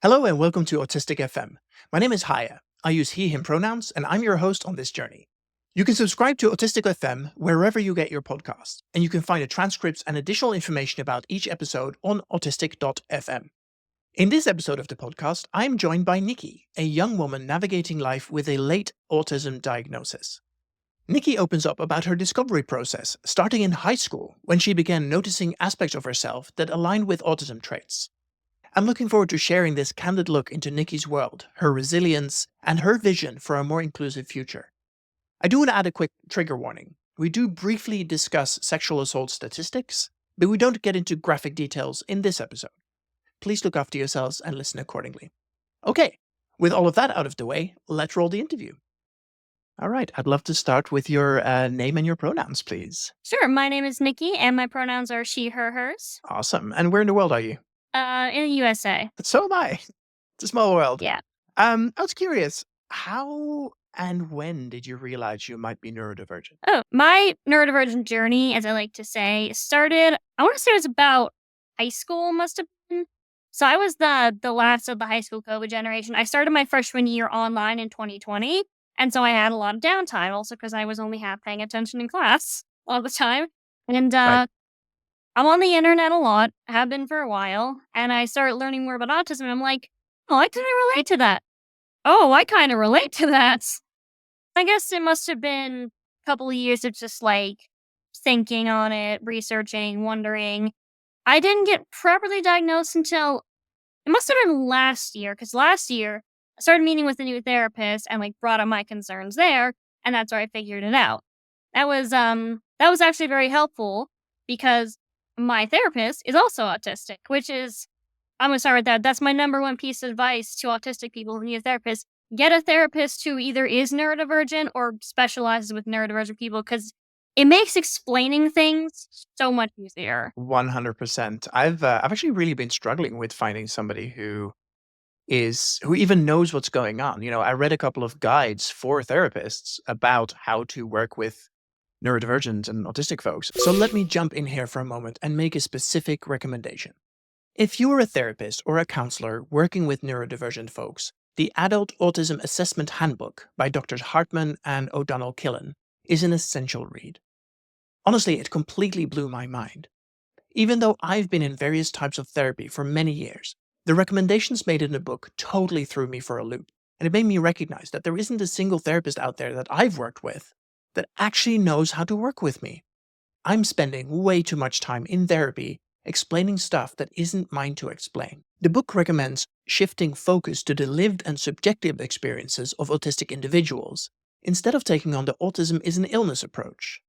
Hello and welcome to Autistic FM. My name is Haya. I use he, him pronouns, and I'm your host on this journey. You can subscribe to Autistic FM wherever you get your podcasts, and you can find the transcripts and additional information about each episode on autistic.fm. In this episode of the podcast, I'm joined by Nikki, a young woman navigating life with a late autism diagnosis. Nikki opens up about her discovery process, starting in high school when she began noticing aspects of herself that aligned with autism traits. I'm looking forward to sharing this candid look into Nikki's world, her resilience, and her vision for a more inclusive future. I do want to add a quick trigger warning. We do briefly discuss sexual assault statistics, but we don't get into graphic details in this episode. Please look after yourselves and listen accordingly. Okay, with all of that out of the way, let's roll the interview. All right, I'd love to start with your name and your pronouns, please. Sure. My name is Nikki, and my pronouns are she, her, hers. Awesome. And where in the world are you? In the USA. So am I. It's a small world. Yeah. I was curious, how and when did you realize you might be neurodivergent? Oh, my neurodivergent journey, as I like to say, started, I want to say it was about high school, must have been. So I was the last of the high school COVID generation. I started my freshman year online in 2020. And so I had a lot of downtime also because I was only half paying attention in class all the time. And Right. I'm on the internet a lot, have been for a while, and I started learning more about autism. And I'm like, oh, I kind of relate to that. Oh, I kind of relate to that. I guess it must have been a couple of years of just like thinking on it, researching, wondering. I didn't get properly diagnosed until it must have been last year, because last year I started meeting with a new therapist and like brought up my concerns there, and that's where I figured it out. That was actually very helpful because my therapist is also autistic, which is I'm gonna start with that. That's my number one piece of advice to autistic people who need a therapist. Get a therapist who either is neurodivergent or specializes with neurodivergent people because it makes explaining things so much easier. 100%. I've actually really been struggling with finding somebody who even knows what's going on. I read a couple of guides for therapists about how to work with neurodivergent and autistic folks. So let me jump in here for a moment and make a specific recommendation. If you are a therapist or a counselor working with neurodivergent folks, the Adult Autism Assessment Handbook by Drs. Hartman and O'Donnell Killen is an essential read. Honestly, it completely blew my mind. Even though I've been in various types of therapy for many years, the recommendations made in the book totally threw me for a loop, and it made me recognize that there isn't a single therapist out there that I've worked with that actually knows how to work with me. I'm spending way too much time in therapy explaining stuff that isn't mine to explain. The book recommends shifting focus to the lived and subjective experiences of autistic individuals, instead of taking on the autism is an illness approach.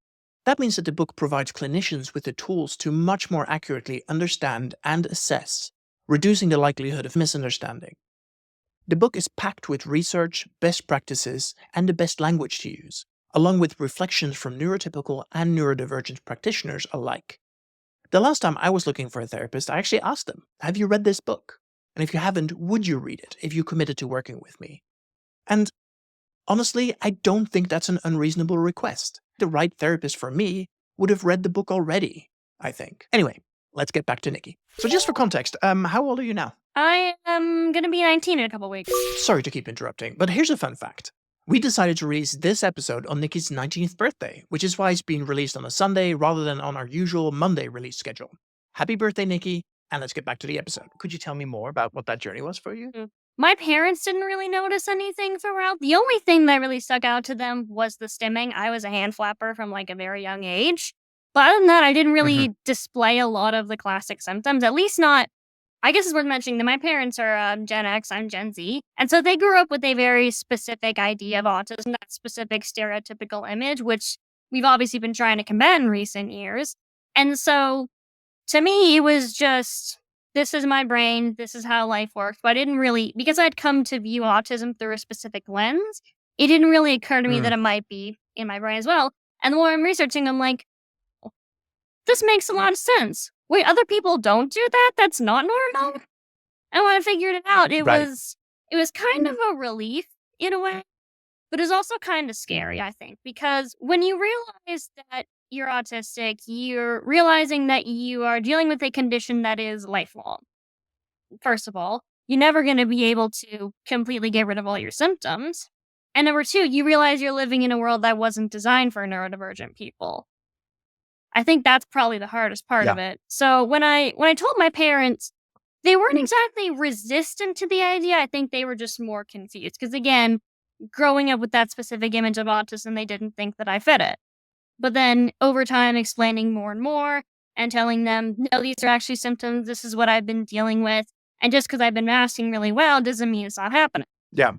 That means that the book provides clinicians with the tools to much more accurately understand and assess, reducing the likelihood of misunderstanding. The book is packed with research, best practices, and the best language to use, along with reflections from neurotypical and neurodivergent practitioners alike. The last time I was looking for a therapist, I actually asked them, have you read this book? And if you haven't, would you read it if you committed to working with me? And honestly, I don't think that's an unreasonable request. The right therapist for me would have read the book already, I think. Anyway, let's get back to Nikki. So just for context, how old are you now? I am going to be 19 in a couple weeks. Sorry to keep interrupting, but here's a fun fact. We decided to release this episode on Nikki's 19th birthday, which is why it's being released on a Sunday rather than on our usual Monday release schedule. Happy birthday, Nikki, and let's get back to the episode. Could you tell me more about what that journey was for you? My parents didn't really notice anything throughout. The only thing that really stuck out to them was the stimming. I was a hand flapper from like a very young age. But other than that, I didn't really display a lot of the classic symptoms, at least not. I guess it's worth mentioning that my parents are Gen X, I'm Gen Z. And so they grew up with a very specific idea of autism, that specific stereotypical image, which we've obviously been trying to combat in recent years. And so to me, it was just, this is my brain, this is how life works. But I didn't really, because I'd come to view autism through a specific lens, it didn't really occur to me that it might be in my brain as well. And the more I'm researching, I'm like, this makes a lot of sense. Wait, other people don't do that? That's not normal? And when I figured it out, it was kind of a relief in a way, but it's also kind of scary, I think, because when you realize that you're autistic, you're realizing that you are dealing with a condition that is lifelong. First of all, you're never going to be able to completely get rid of all your symptoms. And number two, you realize you're living in a world that wasn't designed for neurodivergent people. I think that's probably the hardest part of Yeah. it. So when I told my parents, they weren't exactly resistant to the idea. I think they were just more confused because again, growing up with that specific image of autism, they didn't think that I fit it. But then over time, explaining more and more and telling them, no, these are actually symptoms. This is what I've been dealing with. And just because I've been masking really well doesn't mean it's not happening. Yeah,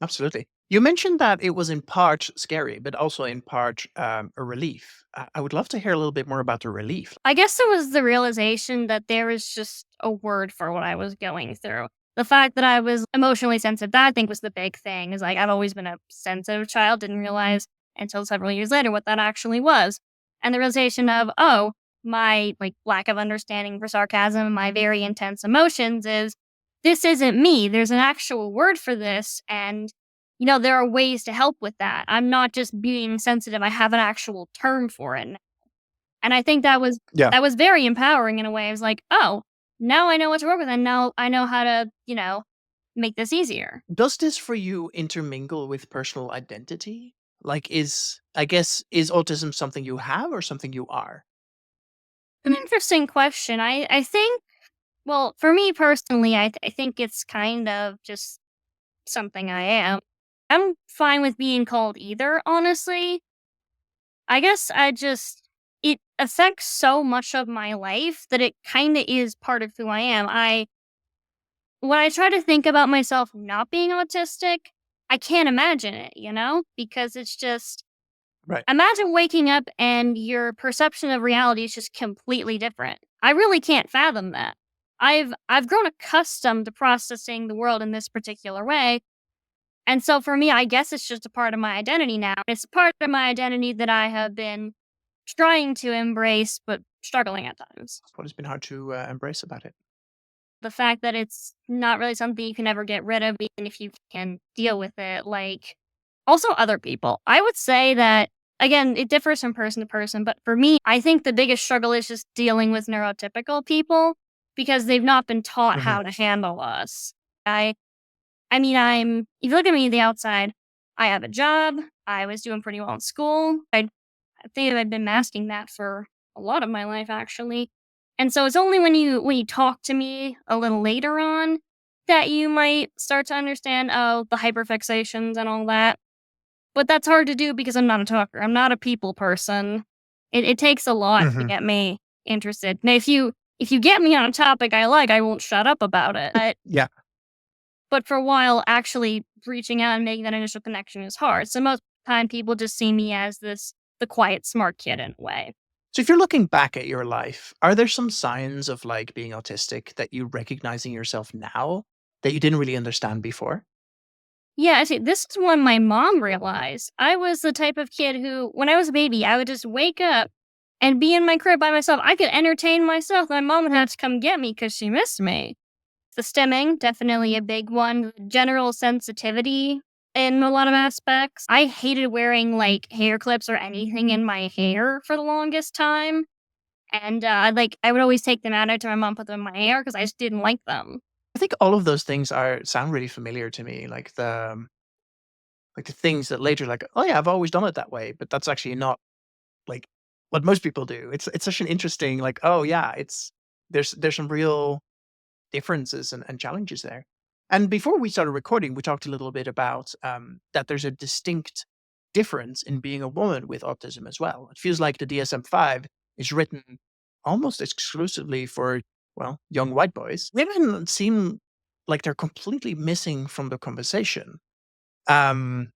absolutely. You mentioned that it was in part scary, but also in part a relief. I would love to hear a little bit more about the relief. I guess it was the realization that there was just a word for what I was going through. The fact that I was emotionally sensitive, that I think was the big thing. Is like I've always been a sensitive child, didn't realize until several years later what that actually was. And the realization of, oh, my like lack of understanding for sarcasm, my very intense emotions is this isn't me. There's an actual word for this. And there are ways to help with that. I'm not just being sensitive. I have an actual term for it. And I think that was Yeah. that was very empowering in a way. I was like, "Oh, now I know what to work with, and now I know how to, make this easier." Does this for you intermingle with personal identity? Like, I guess, is autism something you have or something you are? An interesting question. I think, well, for me personally, I think it's kind of just something I am. I'm fine with being called either, honestly. I guess it affects so much of my life that it kind of is part of who I am. When I try to think about myself not being autistic, I can't imagine it, because it's just Right. imagine waking up and your perception of reality is just completely different. I really can't fathom that. I've grown accustomed to processing the world in this particular way. And so for me, I guess it's just a part of my identity now. It's a part of my identity that I have been trying to embrace, but struggling at times. What has been hard to embrace about it? The fact that it's not really something you can ever get rid of, even if you can deal with it. Like, also other people. I would say that, again, it differs from person to person, but for me, I think the biggest struggle is just dealing with neurotypical people because they've not been taught Hmm. how to handle us. I, I mean, if you look at me on the outside, I have a job. I was doing pretty well in school. I think I've been masking that for a lot of my life, actually. And so it's only when you talk to me a little later on that you might start to understand, oh, the hyperfixations and all that. But that's hard to do because I'm not a talker. I'm not a people person. It takes a lot to Hmm. get me interested. Now, if you get me on a topic I like, I won't shut up about it. Yeah. But for a while, actually reaching out and making that initial connection is hard. So most of the time, people just see me as the quiet, smart kid in a way. So if you're looking back at your life, are there some signs of like being autistic that you recognize in yourself now that you didn't really understand before? Yeah, see, this is when my mom realized I was the type of kid who, when I was a baby, I would just wake up and be in my crib by myself. I could entertain myself. My mom would have to come get me because she missed me. The stimming, definitely a big one. General sensitivity in a lot of aspects. I hated wearing like hair clips or anything in my hair for the longest time. And I would always take them out after my mom put them in my hair because I just didn't like them. I think all of those things are sound really familiar to me. Like the things that later, like, oh yeah, I've always done it that way, but that's actually not like what most people do. It's such an interesting, like, oh yeah, there's some real differences and challenges there. And before we started recording, we talked a little bit about that there's a distinct difference in being a woman with autism as well. It feels like the DSM-5 is written almost exclusively for, well, young white boys. Women seem like they're completely missing from the conversation. Um,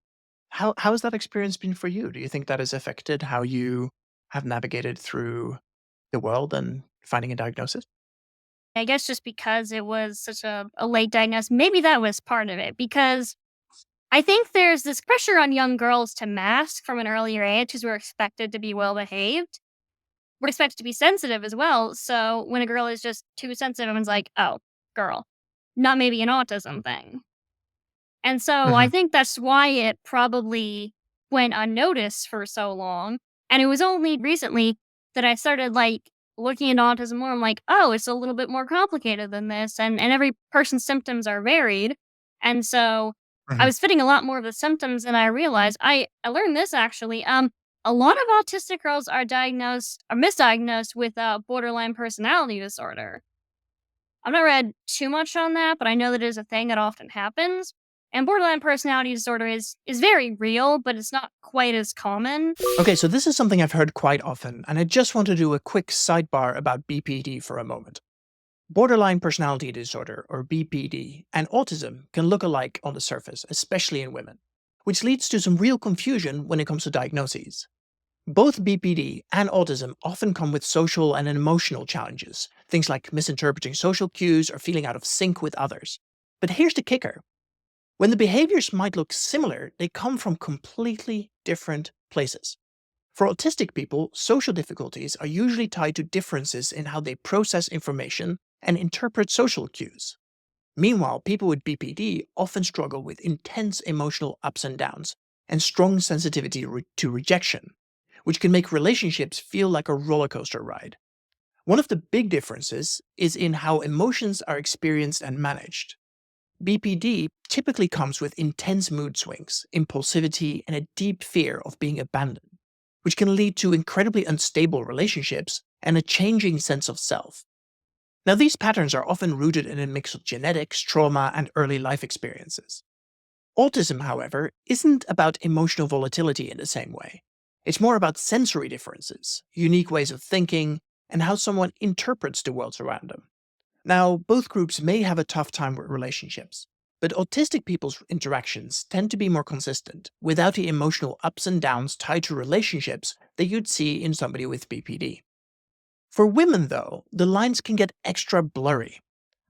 how has that experience been for you? Do you think that has affected how you have navigated through the world and finding a diagnosis? I guess just because it was such a late diagnosis, maybe that was part of it. Because I think there's this pressure on young girls to mask from an earlier age because we're expected to be well behaved. We're expected to be sensitive as well. So when a girl is just too sensitive, everyone's like, oh, girl, not maybe an autism thing. And so I Hmm. think that's why it probably went unnoticed for so long. And it was only recently that I started looking at autism more, I'm like, "Oh, it's a little bit more complicated than this," and every person's symptoms are varied, and so I Mhm. was fitting a lot more of the symptoms, and I realized I learned this actually, a lot of autistic girls are misdiagnosed with, borderline personality disorder. I've not read too much on that, but I know that it is a thing that often happens, and borderline personality disorder is very real, but it's not quite as common. Okay, so this is something I've heard quite often, and I just want to do a quick sidebar about BPD for a moment. Borderline personality disorder, or BPD, and autism can look alike on the surface, especially in women, which leads to some real confusion when it comes to diagnoses. Both BPD and autism often come with social and emotional challenges, things like misinterpreting social cues or feeling out of sync with others. But here's the kicker: when the behaviors might look similar, they come from completely different places. For autistic people, social difficulties are usually tied to differences in how they process information and interpret social cues. Meanwhile, people with BPD often struggle with intense emotional ups and downs and strong sensitivity to rejection, which can make relationships feel like a roller coaster ride. One of the big differences is in how emotions are experienced and managed. BPD typically comes with intense mood swings, impulsivity, and a deep fear of being abandoned, which can lead to incredibly unstable relationships and a changing sense of self. Now, these patterns are often rooted in a mix of genetics, trauma, and early life experiences. Autism, however, isn't about emotional volatility in the same way. It's more about sensory differences, unique ways of thinking, and how someone interprets the world around them. Now, both groups may have a tough time with relationships, but autistic people's interactions tend to be more consistent, without the emotional ups and downs tied to relationships that you'd see in somebody with BPD. For women, though, the lines can get extra blurry,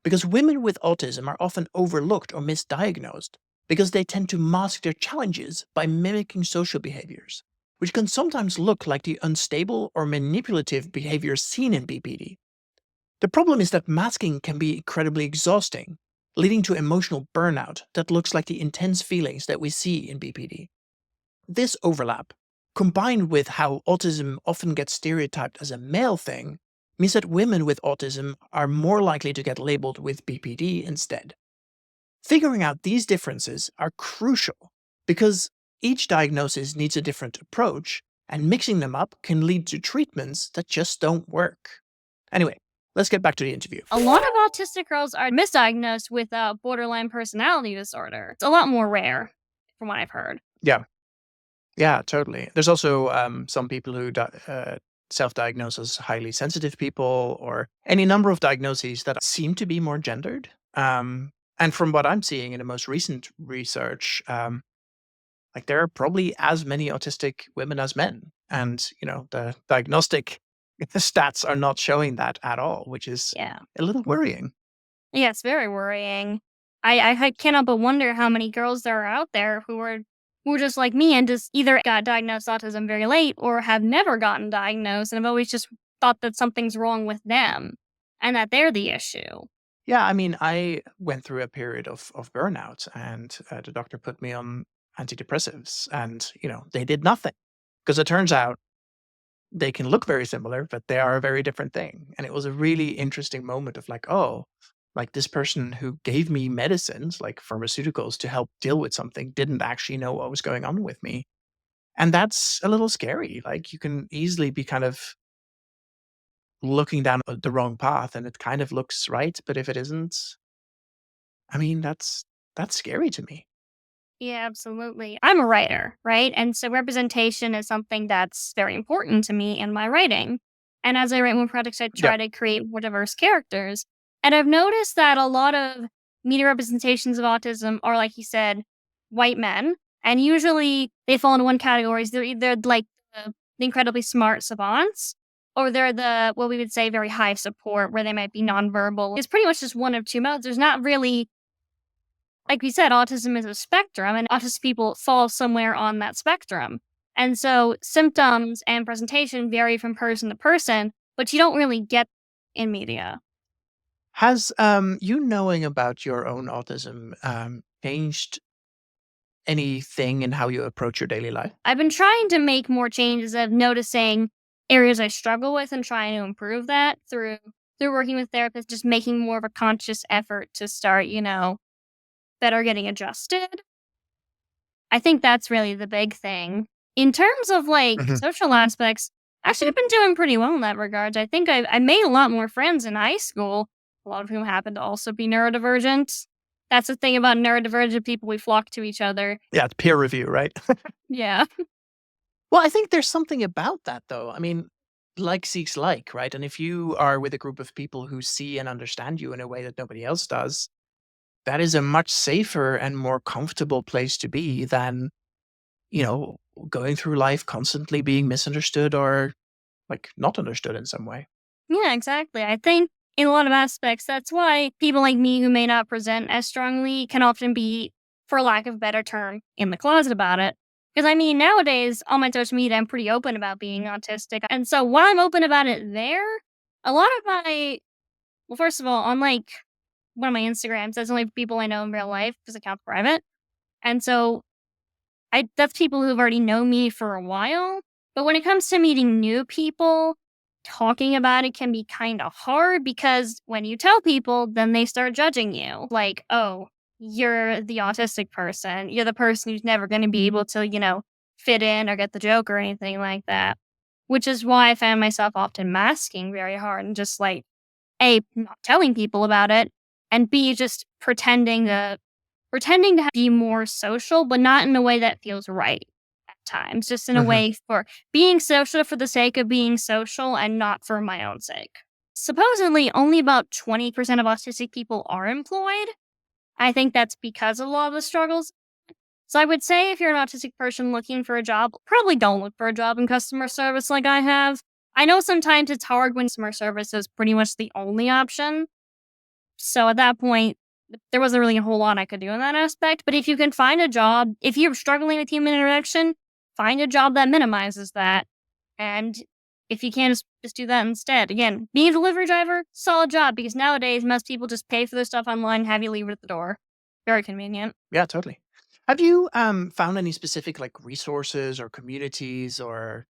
because women with autism are often overlooked or misdiagnosed because they tend to mask their challenges by mimicking social behaviors, which can sometimes look like the unstable or manipulative behaviors seen in BPD. The problem is that masking can be incredibly exhausting, leading to emotional burnout that looks like the intense feelings that we see in BPD. This overlap, combined with how autism often gets stereotyped as a male thing, means that women with autism are more likely to get labeled with BPD instead. Figuring out these differences are crucial because each diagnosis needs a different approach, and mixing them up can lead to treatments that just don't work. Anyway, let's get back to the interview. A lot of autistic girls are misdiagnosed with borderline personality disorder. It's a lot more rare, from what I've heard. Yeah, yeah, totally. There's also some people who self diagnose as highly sensitive people, or any number of diagnoses that seem to be more gendered. And from what I'm seeing in the most recent research, like there are probably as many autistic women as men. And, the diagnostic stats are not showing that at all, which is Yeah. a little worrying. Yeah, it's very worrying. I cannot but wonder how many girls there are out there who are just like me and just either got diagnosed autism very late or have never gotten diagnosed and have always just thought that something's wrong with them and that they're the issue. Yeah, I mean, I went through a period of burnout, and the doctor put me on antidepressives, and, they did nothing. Because it turns out they can look very similar, but they are a very different thing. And it was a really interesting moment of like, oh, like this person who gave me medicines, like pharmaceuticals, to help deal with something didn't actually know what was going on with me. And that's a little scary. Like you can easily be kind of looking down the wrong path and it kind of looks right, but if it isn't, I mean, that's scary to me. Yeah, absolutely. I'm a writer, right? And so representation is something that's very important to me in my writing. And as I write more projects, I Yeah. try to create more diverse characters. And I've noticed that a lot of media representations of autism are, like you said, white men. And usually they fall into one category. They're either like the incredibly smart savants, or they're the, what we would say, very high support, where they might be nonverbal. It's pretty much just one of two modes. There's not really, like we said, autism is a spectrum, and autistic people fall somewhere on that spectrum. And so symptoms and presentation vary from person to person, but you don't really get in media. Has you knowing about your own autism changed anything in how you approach your daily life? I've been trying to make more changes of noticing areas I struggle with and trying to improve that through working with therapists, just making more of a conscious effort to start, better getting adjusted. I think that's really the big thing. In terms of, Mhm. social aspects, actually, I've been doing pretty well in that regard. I think I made a lot more friends in high school, a lot of whom happen to also be neurodivergent. That's the thing about neurodivergent people, we flock to each other. Yeah, it's peer review, right? Yeah. Well, I think there's something about that, though. I mean, like seeks like, right? And if you are with a group of people who see and understand you in a way that nobody else does, that is a much safer and more comfortable place to be than, you know, going through life constantly being misunderstood or like not understood in some way. Yeah, exactly. I think in a lot of aspects, that's why people like me who may not present as strongly can often be, for lack of a better term, in the closet about it. Because I mean, nowadays, on my social media, I'm pretty open about being autistic. And so when I'm open about it there, a lot of well, first of all, on one of my Instagrams, that's only people I know in real life because account's private. And so that's people who've already known me for a while, but when it comes to meeting new people, talking about it can be kinda hard because when you tell people, then they start judging you. Like, "Oh, you're the autistic person. You're the person who's never gonna be able to, fit in or get the joke or anything like that." Which is why I found myself often masking very hard and just, A, not telling people about it, and B, just pretending to be more social, but not in a way that feels right at times, just in a Mhm. way for being social for the sake of being social and not for my own sake. Supposedly, only about 20% of autistic people are employed. I think that's because of a lot of the struggles. So I would say if you're an autistic person looking for a job, probably don't look for a job in customer service like I have. I know sometimes it's hard when customer service is pretty much the only option. So at that point, there wasn't really a whole lot I could do in that aspect. But if you can find a job, if you're struggling with human interaction, find a job that minimizes that. And if you can, just do that instead. Again, being a delivery driver, solid job because nowadays most people just pay for their stuff online, have you leave it at the door. Very convenient. Yeah, totally. Have you found any specific like resources or communities or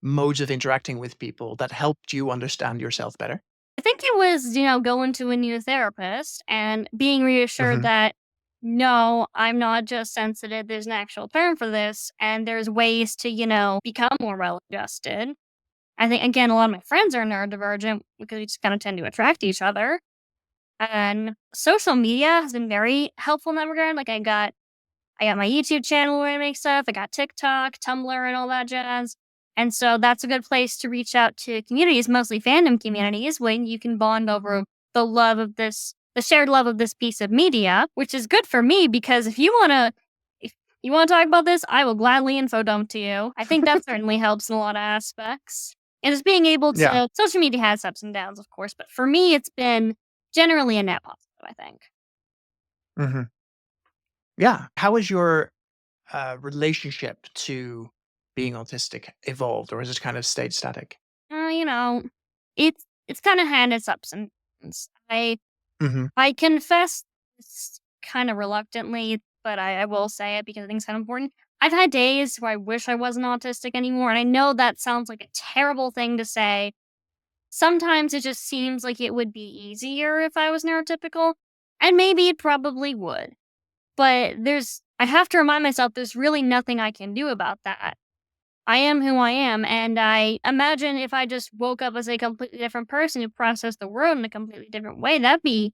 modes of interacting with people that helped you understand yourself better? I think it was, going to a new therapist and being reassured Mhm. that no, I'm not just sensitive. There's an actual term for this, and there's ways to, become more well adjusted. I think, again, a lot of my friends are neurodivergent because we just kind of tend to attract each other. And social media has been very helpful in that regard. I got my YouTube channel where I make stuff. I got TikTok, Tumblr, and all that jazz. And so that's a good place to reach out to communities, mostly fandom communities, when you can bond over the shared love of this piece of media, which is good for me because if you wanna talk about this, I will gladly info dump to you. I think that certainly helps in a lot of aspects. And just being able Yeah. to social media has ups and downs, of course, but for me, it's been generally a net positive, I think. Mhm. Yeah. How has your relationship to being autistic evolved, or has it kind of stayed static? Uh, you know, it's kinda had its ups and downs. Mhm. I confess this kinda reluctantly, but I will say it because I think it's kinda important. I've had days where I wish I wasn't autistic anymore, and I know that sounds like a terrible thing to say. Sometimes it just seems like it would be easier if I was neurotypical, and maybe it probably would. But I have to remind myself there's really nothing I can do about that. I am who I am, and I imagine if I just woke up as a completely different person who processed the world in a completely different way, that'd be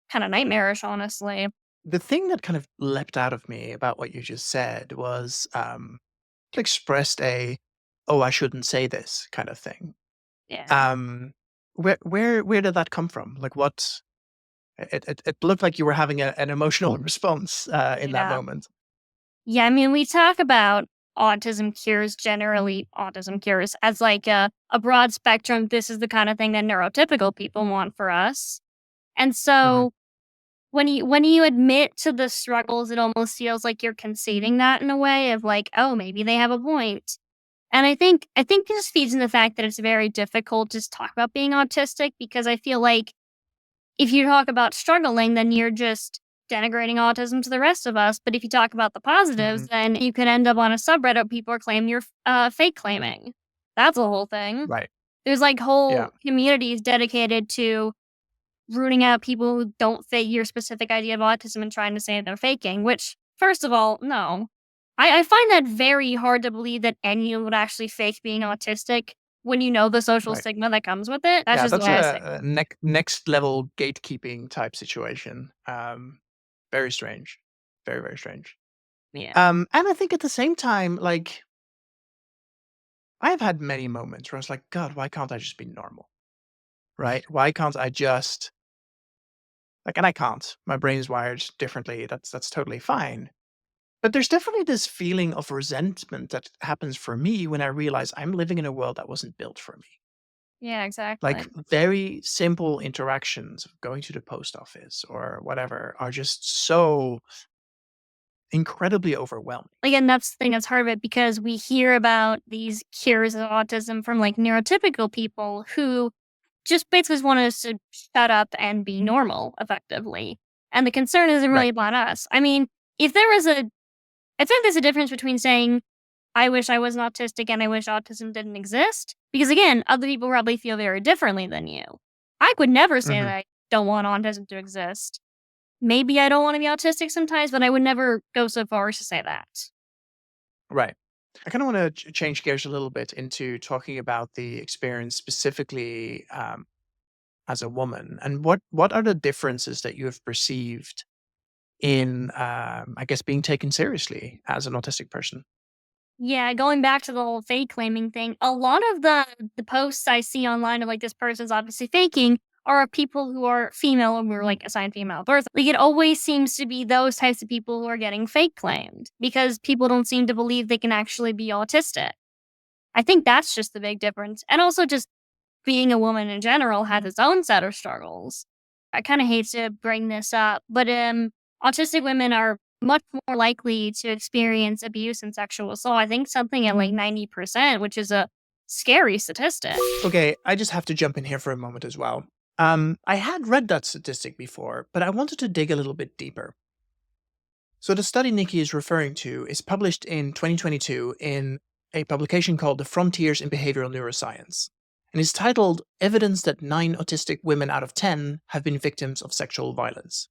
kinda nightmarish, honestly. The thing that kind of leapt out of me about what you just said was it expressed a "oh, I shouldn't say this" kind of thing. Yeah. Um, where did that come from? Like, what? It looked like you were having an emotional response in that Yeah. moment. Yeah, I mean, we talk about autism cures as a broad spectrum. This is the kind of thing that neurotypical people want for us. And Mhm. so when you admit to the struggles, it almost feels like you're conceding that in a way of like, oh, maybe they have a point. And I think this feeds in the fact that it's very difficult to just talk about being autistic because I feel like if you talk about struggling, then you're just denigrating autism to the rest of us. But if you talk about the positives, Mhm. then you could end up on a subreddit. People are claiming you're fake claiming. That's a whole thing. Right. There's like Yeah. whole communities dedicated to rooting out people who don't fit your specific idea of autism and trying to say they're faking, which, first of all, no. I find that very hard to believe that anyone would actually fake being autistic when you know the social Right. stigma that comes with it. That's Yeah, just the that's way I say. a next level gatekeeping type situation. Very strange. Very, very strange. Yeah. And I think at the same time, like, I've had many moments where I was like, God, why can't I just be normal? Right? Why can't I just like, and I can't. My brain is wired differently. That's totally fine. But there's definitely this feeling of resentment that happens for me when I realize I'm living in a world that wasn't built for me. Yeah, Like exactly. very simple interactions, going to the post office or whatever, are just so incredibly overwhelming. Again, that's the thing that's hard of it because we hear about these cures of autism from like neurotypical people who just basically want us to shut up and be normal effectively. And the concern isn't really Right. about us. I mean, if there was a I think there's a difference between saying, I wish I wasn't autistic and I wish autism didn't exist. Because again, other people probably feel very differently than you. I could never say that Hmm. I don't want autism to exist. Maybe I don't want to be autistic sometimes, but I would never go so far as to say that. Right. I kind of want to change gears a little bit into talking about the experience specifically as a woman, and what are the differences that you have perceived in, I guess, being taken seriously as an autistic person? Yeah, going back to the whole fake claiming thing, a lot of the posts I see online of like this person's obviously faking are of people who are female and were like assigned female at birth. Like it always seems to be those types of people who are getting fake claimed because people don't seem to believe they can actually be autistic. I think that's just the big difference. And also just being a woman in general has its own set of struggles. I kind of hate to bring this up, but autistic women are much more likely to experience abuse and sexual assault. I think something at like 90%, which is a scary statistic. Okay, I just have to jump in here for a moment as well. I had read that statistic before, but I wanted to dig a little bit deeper. So the study Nikki is referring to is published in 2022 in a publication called The Frontiers in Behavioral Neuroscience, and is titled Evidence that 9 Autistic Women out of 10 have been victims of sexual violence.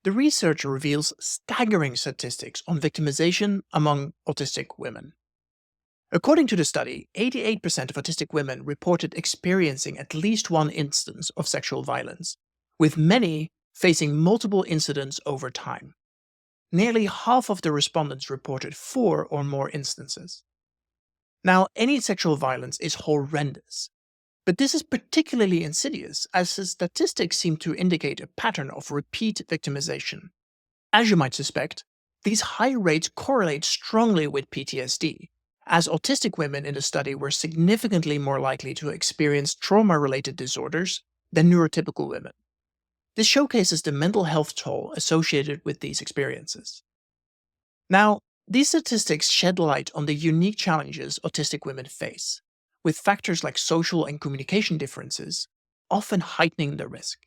The research reveals staggering statistics on victimization among autistic women. According to the study, 88% of autistic women reported experiencing at least one instance of sexual violence, with many facing multiple incidents over time. Nearly half of the respondents reported 4 or more instances. Now, any sexual violence is horrendous, but this is particularly insidious as the statistics seem to indicate a pattern of repeat victimization. As you might suspect, these high rates correlate strongly with PTSD, as autistic women in the study were significantly more likely to experience trauma related disorders than neurotypical women. This showcases the mental health toll associated with these experiences. Now, these statistics shed light on the unique challenges autistic women face, with factors like social and communication differences often heightening the risk.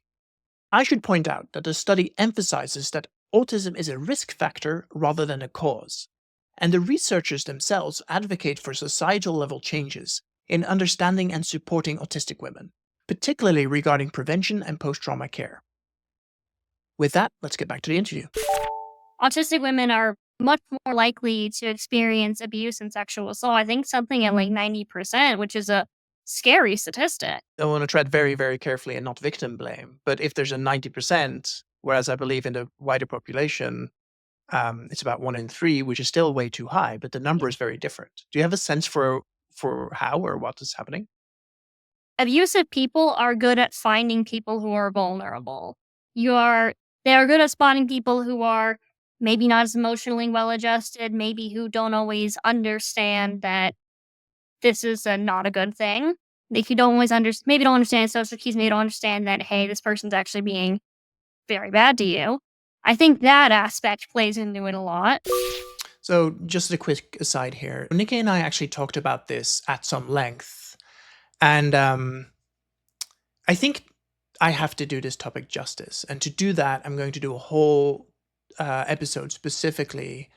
I should point out that the study emphasizes that autism is a risk factor rather than a cause, and the researchers themselves advocate for societal level changes in understanding and supporting autistic women, particularly regarding prevention and post trauma care. With that, let's get back to the interview. Autistic women are much more likely to experience abuse and sexual assault. I think something at like 90%, which is a scary statistic. I want to tread very, very carefully and not victim blame. But if there's a 90%, whereas I believe in the wider population, it's about 1 in 3, which is still way too high, but the number is very different. Do you have a sense for how or what is happening? Abusive people are good at finding people who are vulnerable. You are they are good at spotting people who are maybe not as emotionally well adjusted, maybe who don't always understand that this is not a good thing. If you don't always maybe don't understand social cues, maybe don't understand that hey, this person's actually being very bad to you. I think that aspect plays into it a lot. So, just a quick aside here. Nikki and I actually talked about this at some length. And I think I have to do this topic justice. And to do that, I'm going to do a whole episode specifically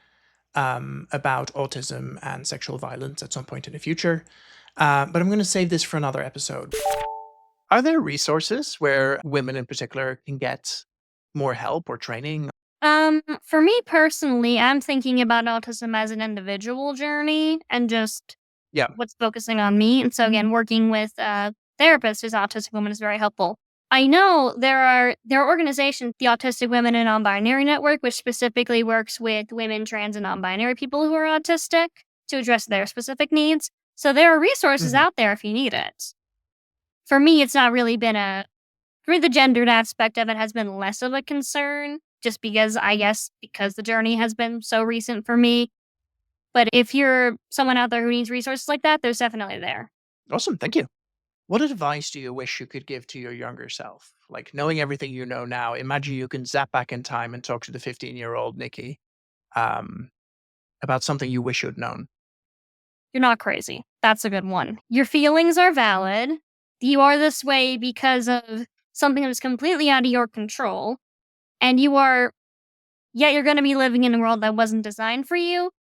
about autism and sexual violence at some point in the future. But I'm going to save this for another episode. Are there resources where women in particular can get more help or training? For me personally, I'm thinking about autism as an individual journey and just Yeah. what's focusing on me. And so again, working with a therapist who's autistic woman is very helpful. I know there are organizations, the Autistic Women and Non-Binary Network, which specifically works with women, trans, and non-binary people who are autistic to address their specific needs. So there are resources Mhm. out there if you need it. For me, it's not really been for me, the gendered aspect of it has been less of a concern, just because I guess because the journey has been so recent for me. But if you're someone out there who needs resources like that, there's definitely there. Awesome. Thank you. What advice do you wish you could give to your younger self? Like knowing everything you know now, imagine you can zap back in time and talk to the 15-year-old Nikki um, about something you wish you'd known. You're not crazy. That's a good one. Your feelings are valid. You are this way because of something that was completely out of your control. And you're going to be living in a world that wasn't designed for you,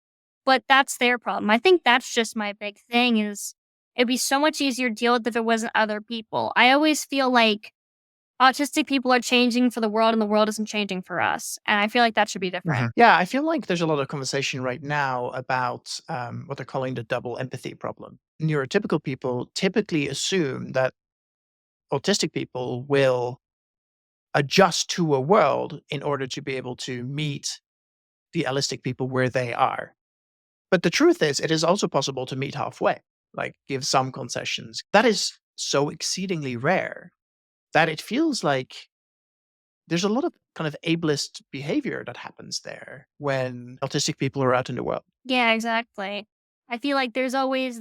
but that's their problem. I think that's just my big thing is it'd be so much easier to deal with if it wasn't other people. I always feel like autistic people are changing for the world and the world isn't changing for us. And I feel like that should be different. Yeah, I feel like there's a lot of conversation right now about what they're calling the double empathy problem. Neurotypical people typically assume that autistic people will adjust to a world in order to be able to meet the allistic people where they are. But the truth is, it is also possible to meet halfway, like give some concessions. That is so exceedingly rare that it feels like there's a lot of kind of ableist behavior that happens there when autistic people are out in the world. Yeah, exactly. I feel like there's always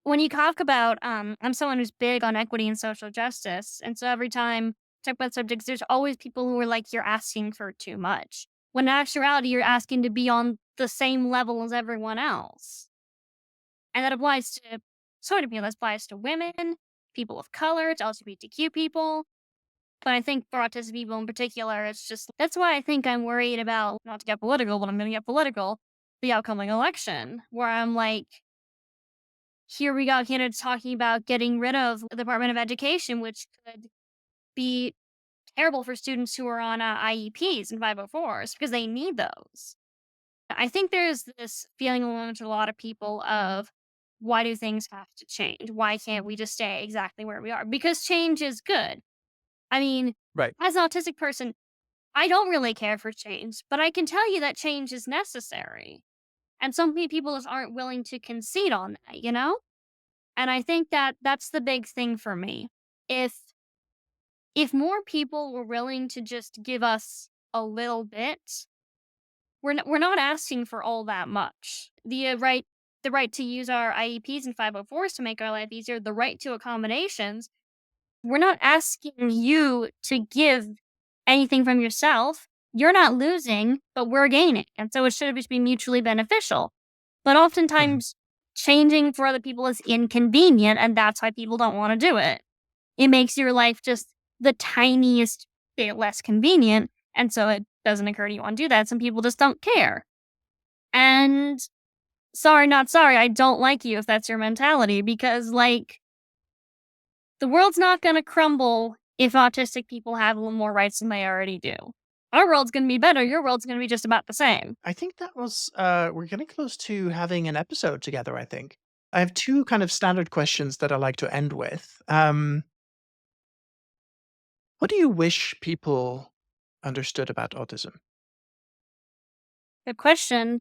when you talk about, I'm someone who's big on equity and social justice. And so every time I talk about subjects, there's always people who are like, you're asking for too much. When in actuality, you're asking to be on the same level as everyone else. And that applies to sort of people. That applies to women, people of color, to LGBTQ people. But I think for autistic people in particular, it's just that's why I think I'm worried about, not to get political, but I'm going to get political, the upcoming election, where I'm like, here we got candidates talking about getting rid of the Department of Education, which could be terrible for students who are on IEPs and 504s because they need those. I think there's this feeling amongst a lot of people of why do things have to change? Why can't we just stay exactly where we are? Because change is good. I mean, Right. as an autistic person, I don't really care for change, but I can tell you that change is necessary. And some people just aren't willing to concede on that, you know? And I think that that's the big thing for me. If if more people were willing to just give us a little bit, we're not asking for all that much. The right to use our IEPs and 504s to make our life easier, the right to accommodations. We're not asking you to give anything from yourself. You're not losing, but we're gaining. And so it should just be mutually beneficial. But Mhm. oftentimes changing for other people is inconvenient and that's why people don't want to do it. It makes your life just the tiniest bit less convenient, and so it doesn't occur to you want to do that. Some people just don't care. And sorry, not sorry, I don't like you if that's your mentality because, like, the world's not gonna crumble if autistic people have a little more rights than they already do. Our world's gonna be better, your world's gonna be just about the same. I think that was, we're getting close to having an episode together, I think. I have two kind of standard questions that I like to end with. What do you wish people understood about autism? Good question.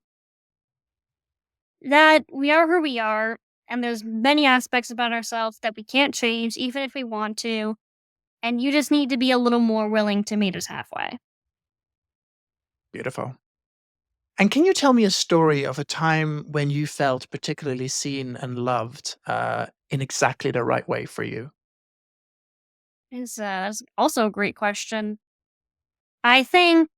That we are who we are, and there's many aspects about ourselves that we can't change even if we want to, and you just need to be a little more willing to meet us halfway. Beautiful. And can you tell me a story of a time when you felt particularly seen and loved in exactly the right way for you? Is also a great question. I think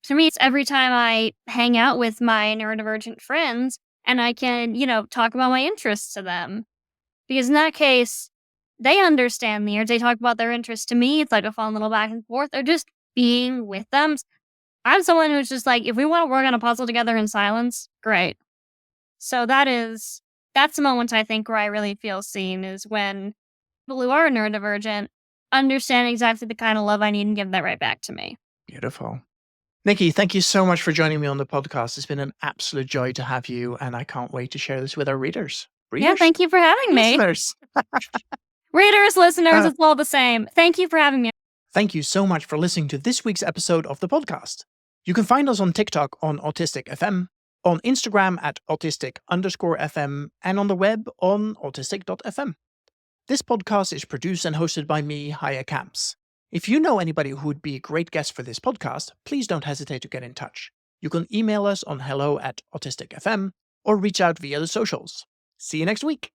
for me, it's every time I hang out with my neurodivergent friends and I can, talk about my interests to them. Because in that case, they understand me or they talk about their interests to me. It's like a fun little back and forth, or just being with them. I'm someone who's just like, if we want to work on a puzzle together in silence, great. So that's the moment I think where I really feel seen is when people who are neurodivergent understand exactly the kind of love I need and give that right back to me. Beautiful. Nikki, thank you so much for joining me on the podcast. It's been an absolute joy to have you, and I can't wait to share this with our readers. Yeah, Readers? thank you for having me. Listeners. Readers, listeners, Uh, it's all the same. Thank you for having me. Thank you so much for listening to this week's episode of the podcast. You can find us on TikTok on Autistic FM, on Instagram at autistic_FM, and on the web on autistic.fm. This podcast is produced and hosted by me, Haya Camps. If you know anybody who would be a great guest for this podcast, please don't hesitate to get in touch. You can email us on hello@autistic.fm or reach out via the socials. See you next week.